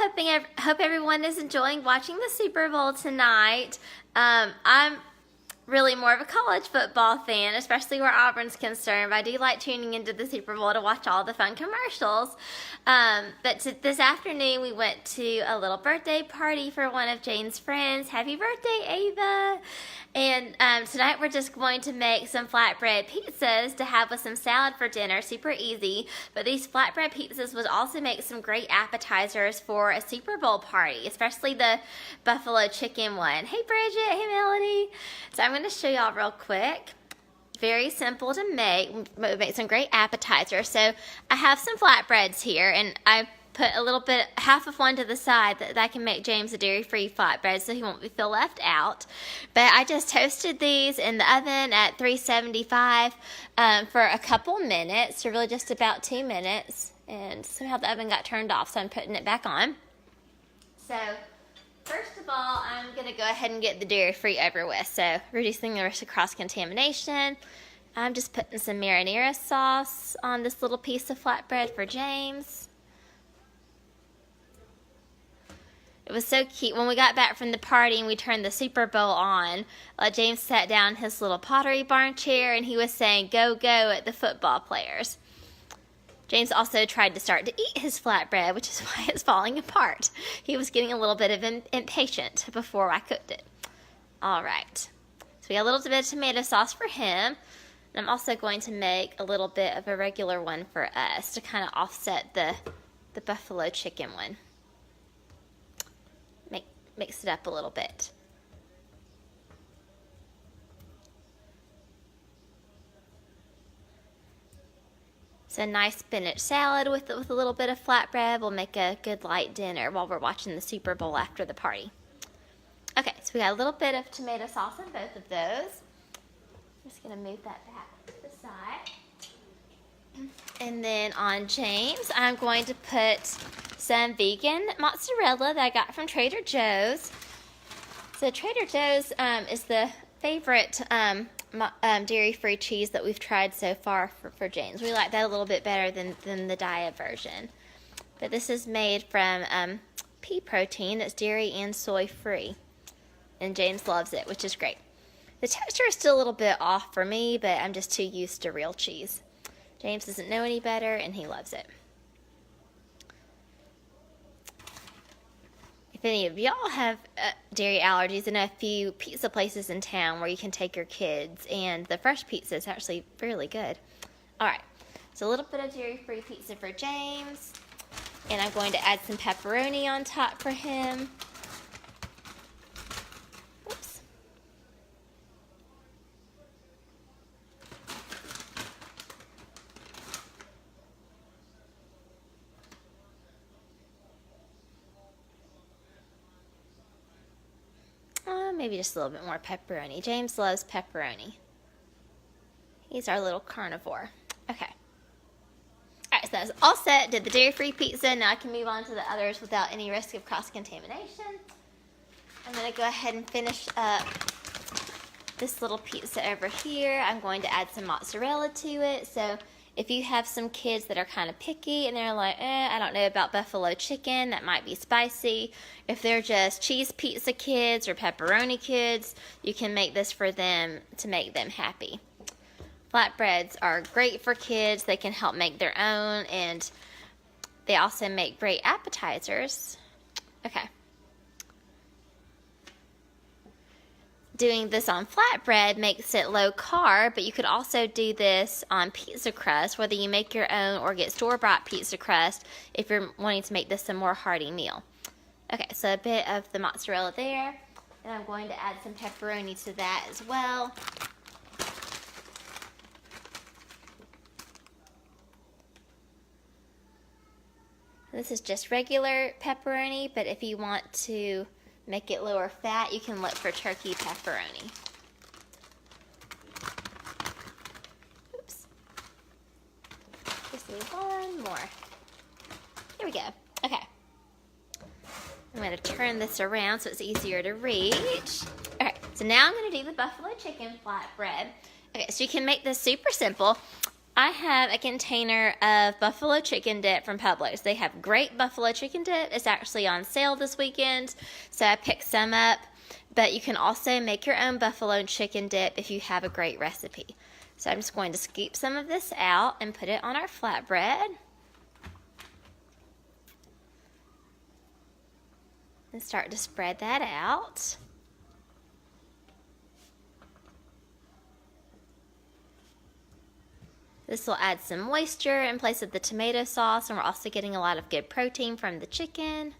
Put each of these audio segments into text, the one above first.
Hope everyone is enjoying watching the Super Bowl tonight. I'm really more of a college football fan, especially where Auburn's concerned. But I do like tuning into the Super Bowl to watch all the fun commercials. This afternoon we went to a little birthday party for one of Jane's friends. Happy birthday, Ava! And tonight we're just going to make some flatbread pizzas to have with some salad for dinner. Super easy. But these flatbread pizzas would also make some great appetizers for a Super Bowl party, especially the buffalo chicken one. Hey Bridget, hey Melody. So I'm going to show y'all real quick. Very simple to make some great appetizers. So I have some flatbreads here, and I put a little bit, half of one to the side that can make James a dairy-free flatbread so he won't feel left out. But I just toasted these in the oven at 375 for a couple minutes, so really just about 2 minutes. And somehow the oven got turned off, so I'm putting it back on. So first of all, I'm going to go ahead and get the dairy-free over with. So reducing the risk of cross-contamination. I'm just putting some marinara sauce on this little piece of flatbread for James. It was so cute. When we got back from the party and we turned the Super Bowl on, James sat down in his little Pottery Barn chair and he was saying, "Go, go" at the football players. James also tried to start to eat his flatbread, which is why it's falling apart. He was getting a little bit of impatient before I cooked it. All right. So we got a little bit of tomato sauce for him. And I'm also going to make a little bit of a regular one for us to kind of offset the buffalo chicken one. Mix it up a little bit. So a nice spinach salad with a little bit of flatbread will make a good light dinner while we're watching the Super Bowl after the party. Okay, so we got a little bit of tomato sauce on both of those. I'm just going to move that back to the side. And then on James, I'm going to put some vegan mozzarella that I got from Trader Joe's. So Trader Joe's is the favorite dairy-free cheese that we've tried so far for James. We like that a little bit better than the diet version. But this is made from pea protein that's dairy and soy-free. And James loves it, which is great. The texture is still a little bit off for me, but I'm just too used to real cheese. James doesn't know any better, and he loves it. If any of y'all have dairy allergies, I know a few pizza places in town where you can take your kids, and the fresh pizza is actually fairly good. All right, so a little bit of dairy-free pizza for James, and I'm going to add some pepperoni on top for him. Oops. Maybe just a little bit more pepperoni. James loves pepperoni. He's our little carnivore. Okay. Alright, so that's all set. Did the dairy-free pizza. Now I can move on to the others without any risk of cross-contamination. I'm going to go ahead and finish up this little pizza over here. I'm going to add some mozzarella to it. So if you have some kids that are kind of picky and they're like, I don't know about buffalo chicken, that might be spicy. If they're just cheese pizza kids or pepperoni kids, you can make this for them to make them happy. Flatbreads are great for kids. They can help make their own, and they also make great appetizers. Okay. Doing this on flatbread makes it low carb, but you could also do this on pizza crust, whether you make your own or get store-bought pizza crust if you're wanting to make this a more hearty meal. Okay, so a bit of the mozzarella there, and I'm going to add some pepperoni to that as well. This is just regular pepperoni, but if you want to make it lower fat, you can look for turkey pepperoni. Oops. Just need one more. Here we go. Okay. I'm going to turn this around so it's easier to reach. Okay, so now I'm going to do the buffalo chicken flatbread. Okay, so you can make this super simple. I have a container of buffalo chicken dip from Publix. They have great buffalo chicken dip. It's actually on sale this weekend, so I picked some up. But you can also make your own buffalo chicken dip if you have a great recipe. So I'm just going to scoop some of this out and put it on our flatbread. And start to spread that out. This will add some moisture in place of the tomato sauce, and we're also getting a lot of good protein from the chicken.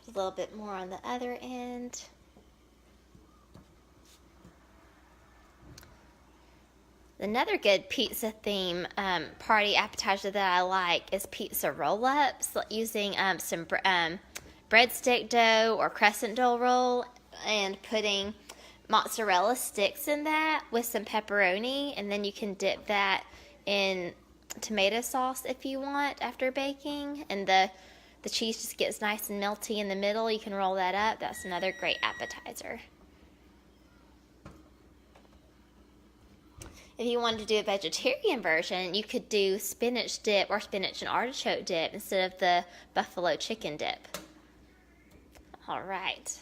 A little bit more on the other end. Another good pizza theme party appetizer that I like is pizza roll-ups, using some breadstick dough or crescent dough roll and putting mozzarella sticks in that with some pepperoni, and then you can dip that in tomato sauce if you want after baking, and the cheese just gets nice and melty in the middle. You can roll that up. That's another great appetizer. If you wanted to do a vegetarian version, you could do spinach dip or spinach and artichoke dip instead of the buffalo chicken dip. All right.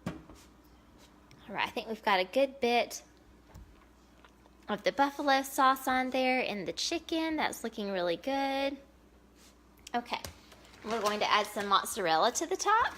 All right, I think we've got a good bit of the buffalo sauce on there and the chicken. That's looking really good. Okay, we're going to add some mozzarella to the top.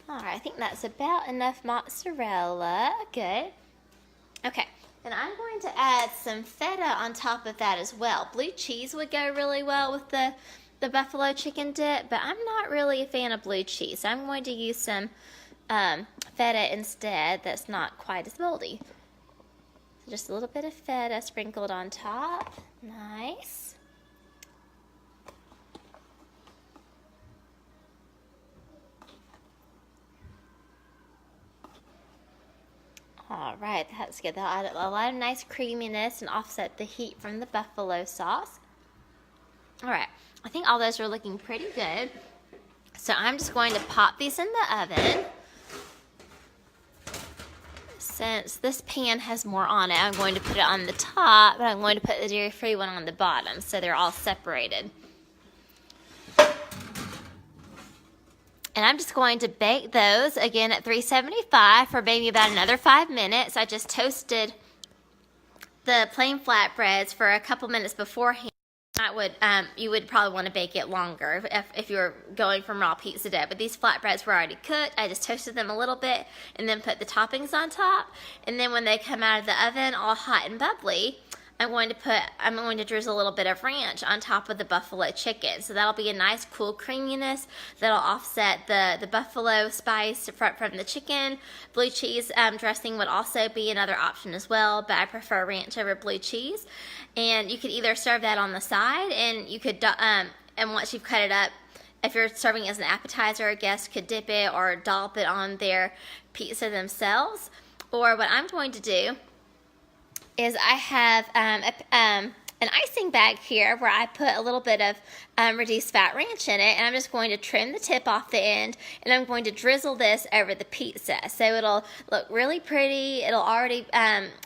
All right, I think that's about enough mozzarella. Good. Okay, and I'm going to add some feta on top of that as well. Blue cheese would go really well with the buffalo chicken dip, but I'm not really a fan of blue cheese. So I'm going to use some feta instead that's not quite as moldy. So just a little bit of feta sprinkled on top. Nice. All right, that's good. That'll add a lot of nice creaminess and offset the heat from the buffalo sauce. All right, I think all those are looking pretty good. So I'm just going to pop these in the oven. Since this pan has more on it, I'm going to put it on the top, but I'm going to put the dairy-free one on the bottom, so they're all separated. And I'm just going to bake those, again, at 375 for maybe about another 5 minutes. I just toasted the plain flatbreads for a couple minutes beforehand. You would probably want to bake it longer if you were going from raw pizza dough. But these flatbreads were already cooked. I just toasted them a little bit and then put the toppings on top. And then when they come out of the oven all hot and bubbly, I'm going to drizzle a little bit of ranch on top of the buffalo chicken. So that'll be a nice cool creaminess that'll offset the buffalo spice from the chicken. Blue cheese dressing would also be another option as well, but I prefer ranch over blue cheese. And you could either serve that on the side, and you could and once you've cut it up, if you're serving as an appetizer, a guest could dip it or dollop it on their pizza themselves. Or what I'm going to do is I have an icing bag here where I put a little bit of reduced fat ranch in it, and I'm just going to trim the tip off the end, and I'm going to drizzle this over the pizza. So it'll look really pretty. It'll already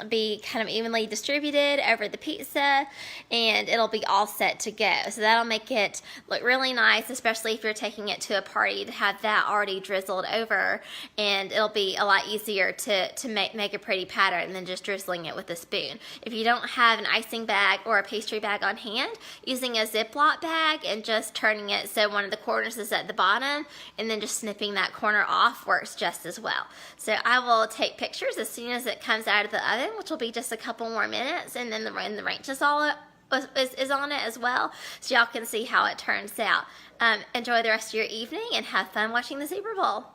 be kind of evenly distributed over the pizza, and it'll be all set to go. So that'll make it look really nice, especially if you're taking it to a party, to have that already drizzled over, and it'll be a lot easier to make a pretty pattern than just drizzling it with a spoon. If you don't have an icing bag or a pastry bag on hand, using a Ziploc bag and just turning it so one of the corners is at the bottom and then just snipping that corner off works just as well. So I will take pictures as soon as it comes out of the oven, which will be just a couple more minutes, and then when the ranch is all is on it as well, so y'all can see how it turns out. Enjoy the rest of your evening and have fun watching the Super Bowl.